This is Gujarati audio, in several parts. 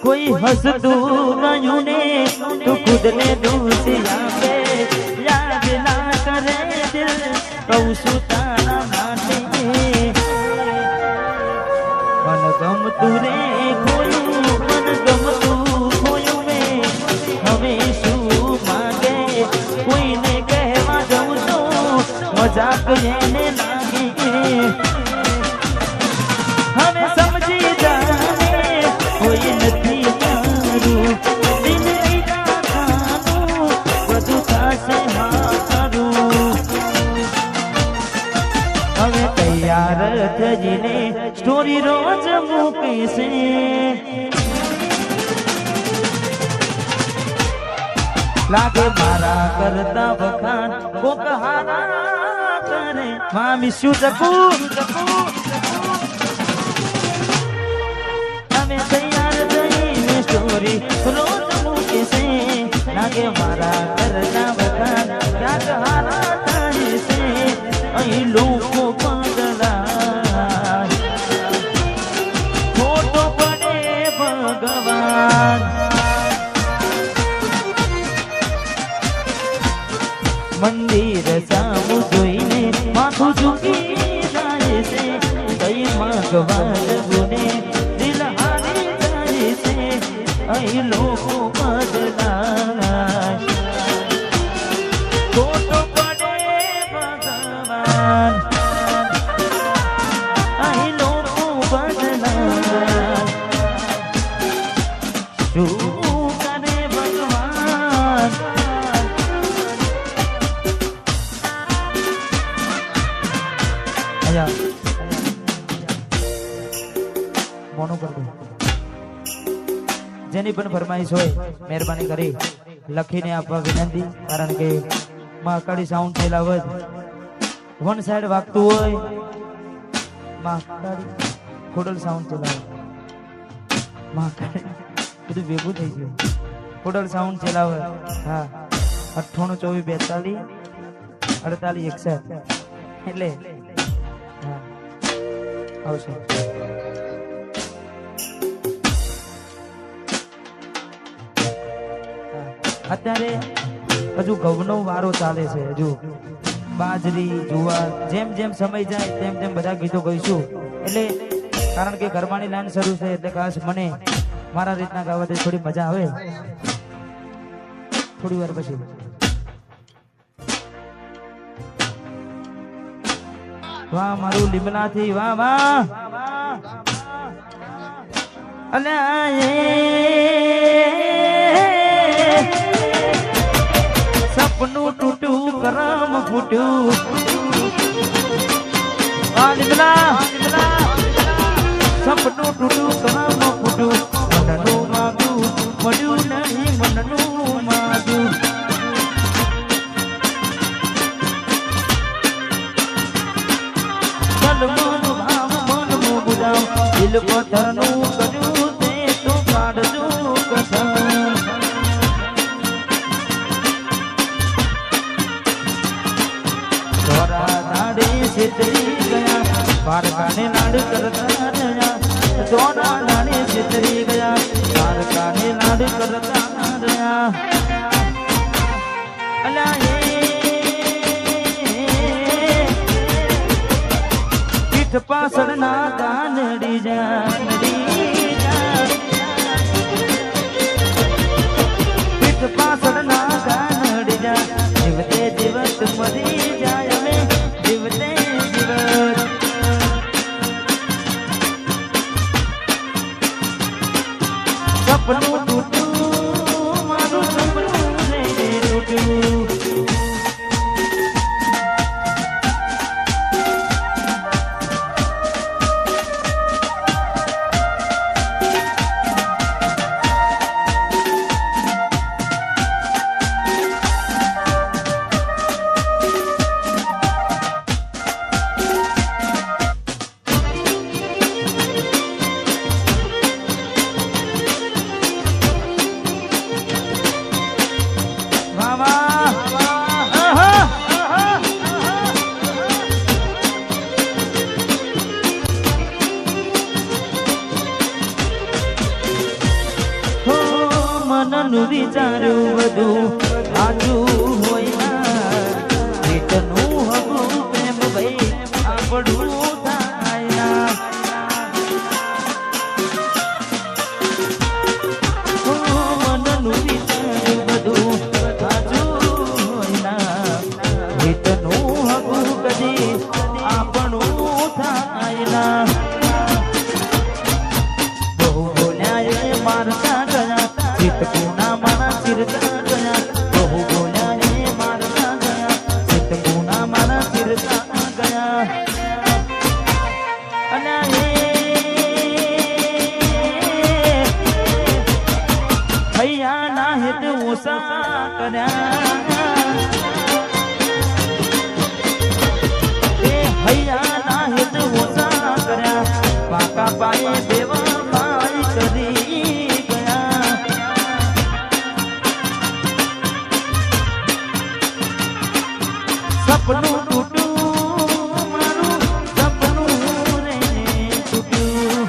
कोई हंसदू नयूं ने तू खुद ने दूसिया पे याद ना करे दिल कहूं છું તારા માટે મન ગમતું રે ખોયું મન ગમતું ખોયું મેં હવે શું માંગે કોઈને કહેવા જવું તો મજાક એને લાગે હવે સમજી જાને કોઈ નથી મારું દિલ લીધા ખાનું બધું થશે મારું હવે તૈયાર થઈને સ્ટોરી રોજ મૂકે છે લાગે મારા કરતા વખાણ કોક હારા કરે મામી શું ચકુ અમે તૈયાર થઈને સ્ટોરી રોજ મૂકે છે લાગે મારા કરતા વખાણ ક્યાંક હારા થાય છે અહીં લોકો બદલાય ખોટો પડે ભગવાન મંદિર સામું જોઈને માથું ઝૂકી જાય છે કઈ માંગવા ગુને દિલ હારી જાય છે અહીં લોકો બદલાય ખોટો પડે ભગવાન અહીં લોકો બદલાય શું કરે ભગવાન મોનો કર દો જેની પણ ફરમાઈશ હોય મહેરબાની કરી લખીને આપવા વિનંતી કારણ કે મહાકાળી સાઉન્ડ ચલાવત વન સાઈડ વાગતું હોય મહાકાળી ખોડલ સાઉન્ડ ચલાવે મહાકાળી બધું ભેગું થઈ ગયું ખોડલ સાઉન્ડ ચલાવે હા 98 24 42 48 61 એટલે હા આવશે અત્યારે હજુ ઘઉંનો વારો ચાલે છે હજુ બાજરી જુવાર જેમ જેમ સમય જાય તેમ તેમ બધા ગીતો ગાઈશું એટલે કારણ કે ગરબાની લાઈન શરૂ છે એટલે ખાસ મને મારા રીતના ગાવાથી થોડી મજા આવે થોડી વાર પછી વાહ મારું લીમડાથી વાહ વાહ અલ્યા સપનું તૂટ્યું કરમ ફૂટ્યું વાહ લીમડા સપનું તૂટ્યું કરમ ફૂટ્યું મનનું માગ્યું મળ્યું નહીં મનનું માગ્યું દિલ પથરનું કર્યું તે તો કાઢજો કસમ થોડા દાડે છેતરી ગયા પારકાને લાડ કરતા રહ્યા થોડા દાડે છેતરી ગયા પારકાને લાડ કરતા રહ્યા અલા પાછળ ના ગાનડી પીઠ પાછળ ના ગાનડી જા જીવતે જીવત મરી જાય અમે જીવતે જીવત સપનું તૂટ્યું મારું સપનું તૂટ્યું મનનું વિચાર્યું બધું આજું હોય રીતનું હગું પ્રેમ ભાઈ આપણું થાય મનનું વિચાર્યું બધું આજું હોય રીતનું હગું કદી આપણું થાય મારતા ગયા ચિત ગુના મારા ચિરતા ગયા બહુ બોલ્યા એ મારતા ગયા ચિત ગુના મારા ચિરતા ગયા અને હૈયા ના હેત ઓસા કર્યા એ હૈયા ના હેત ઓસા કર્યા પાકા પાયે દેવા પાય કરી સપનું તૂટ્યું મારું સપનું રે તૂટ્યું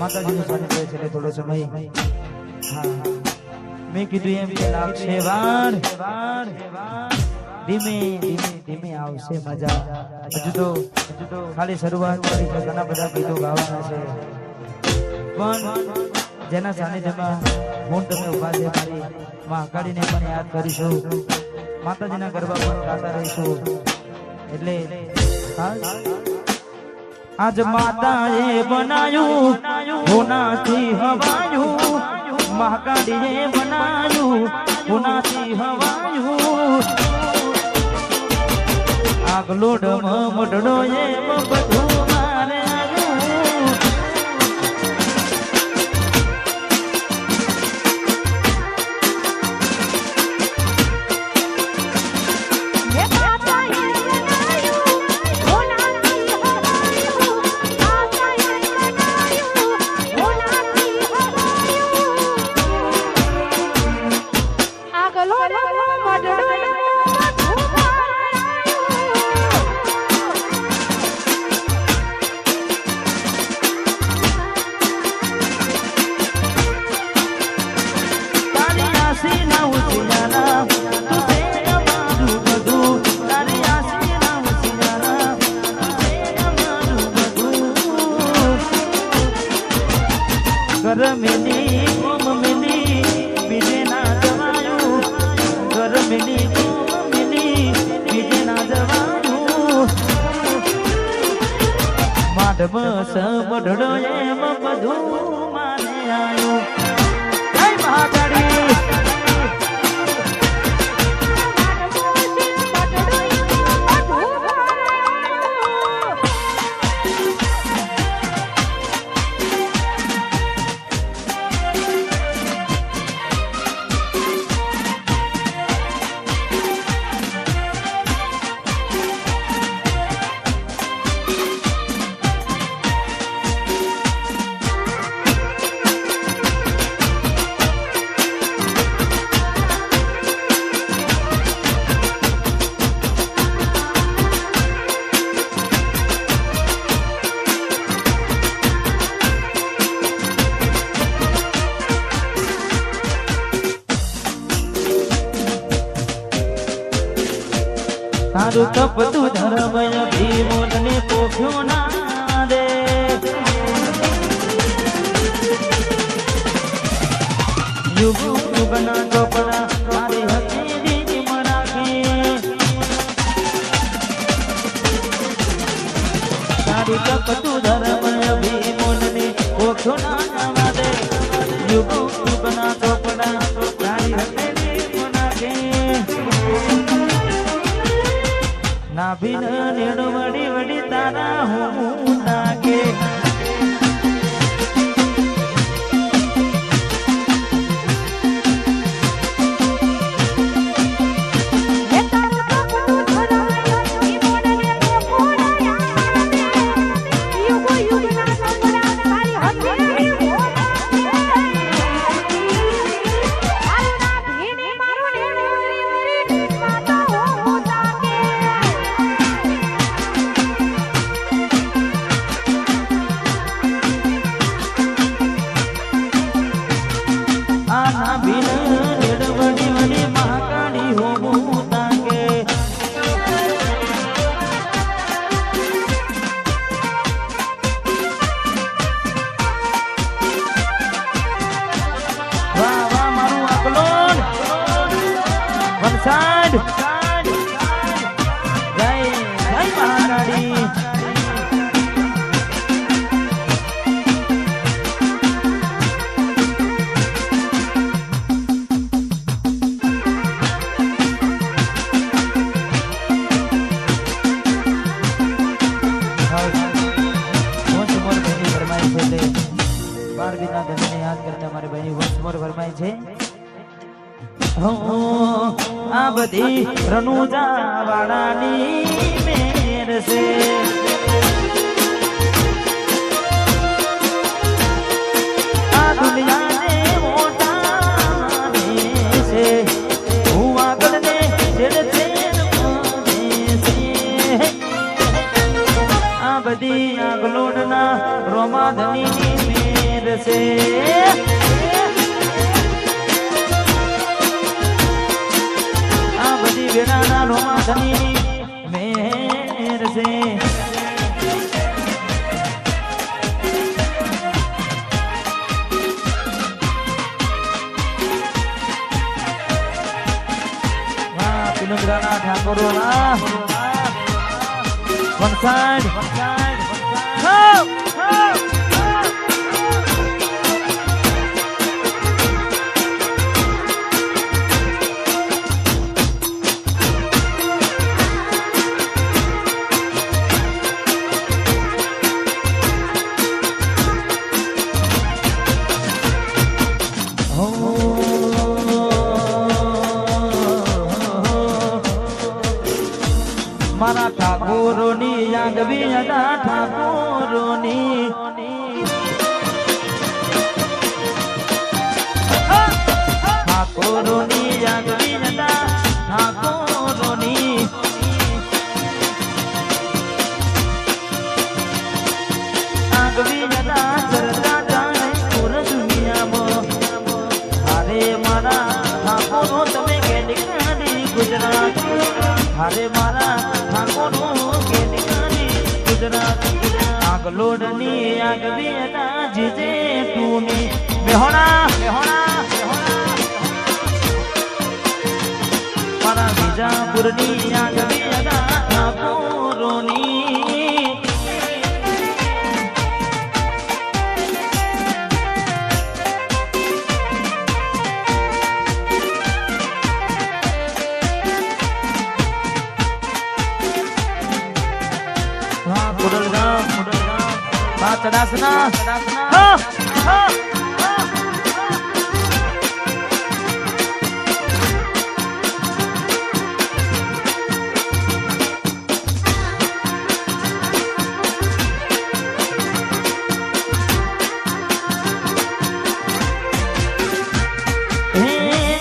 માતાજીનું સાનિધ્ય છે થોડો સમય મેં કીધું એમ કે લાગશે વાર ધીમે ધીમે ધીમે આવશે મજા હજુ તો ખાલી શરૂઆત કરી છે ઘણા બધા ગીતો ગાવાના છે પણ જેના સાનિધ્યમાં હું તમે ઉભા છે મારી માં અકાળીને પણ યાદ કરીશું માતાજીના ગરબા પણ ગાતા રહીશું એટલે આજ માતાએ બનાયું હોનાથી હવાયું મહાકાળીએ બનાયું હોનાથી હવાયું આગલો ડમ મઢડો એમ બધું મારે ઘર મિલી કોમ મિલી બીજે ના જવાયું ઘર મિલી કોમ મિલી બીજે ના જવાયું માધવ સમઢડો એમ બધું માને આવ્યું જય મહાકાળી તારું તપતું ધર્મ અભિમોલને પોખ્યો ના દે યુગ યુગના ચોપડા મારી હથેળી રાખે તારું તપતું ધર્મ અભિમોલને પોખ્યો ના દે યુગ યુગના ચોપડા મારી હથેળી રાખે નાભિન નેણ વડી વડી તારા હું નાગે વલસાડ જય જય મહાકાળી બાર બીના ધનને યાદ કરીને અમારી બહેની વંશમોર ફરમાય છે આ બધી રનુજા વાળાની મેર છે આ દુનિયાને મોટા છે હું આગળ ને આ બધી આગલોડના રોમાધની મેર છે વેણાના રોમાધની મેર છે પિનુગ્રાના ઠાકોરોના વંશાડ મારા ઠાકોરોની યાદવી હતા ઠાકોરોની ઠાકોરોની યાદવી હતા ઠાકોરોની આગવી હતા ચરતા જાણે પૂર દુનિયામાં હારે મારા ઠાકોરો તમે કેડી ગુજરાત હારે મારા ઠાકોરો કેડી ગુજરાત આગલોડની આગવી હતા જીજે ટુની મેહોણા મારા વિજાપુરની આગવી હતા ઠાકોરોની ચડાસના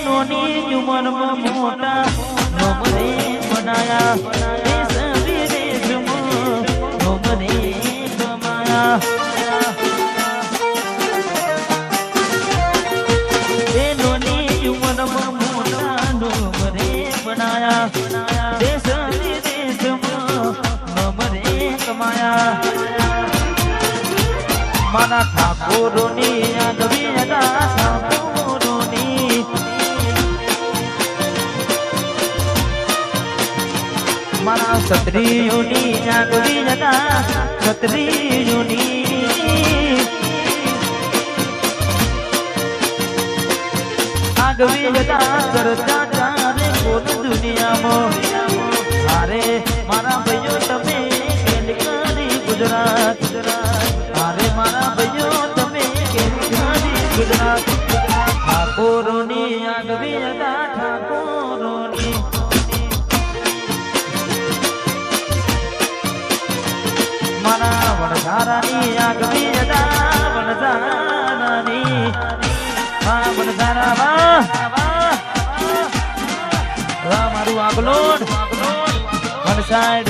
નોની ઉંમરમાં મોટા નોમરે બનાયા દેશ વિદેશ મારા ઠાકોરોની આગવી હતા ઠાકોરોની મારા ક્ષત્રિયોની આગવી હતા ક્ષત્રિયોની આગવી હતા ચર્ચા ચાલે કોલ દુનિયામાં અરે મારા ભાઈઓ તમે ગુજરાત અરે મારા ભાઈઓ તમે ગુજરાત ઠાકોરોની આગવી હતા ઠાકોરોની મારા વણઝારાની આગવી હતા વણઝારાની હા વણઝારા વાહ મારું આગલોડ વન સાઈડ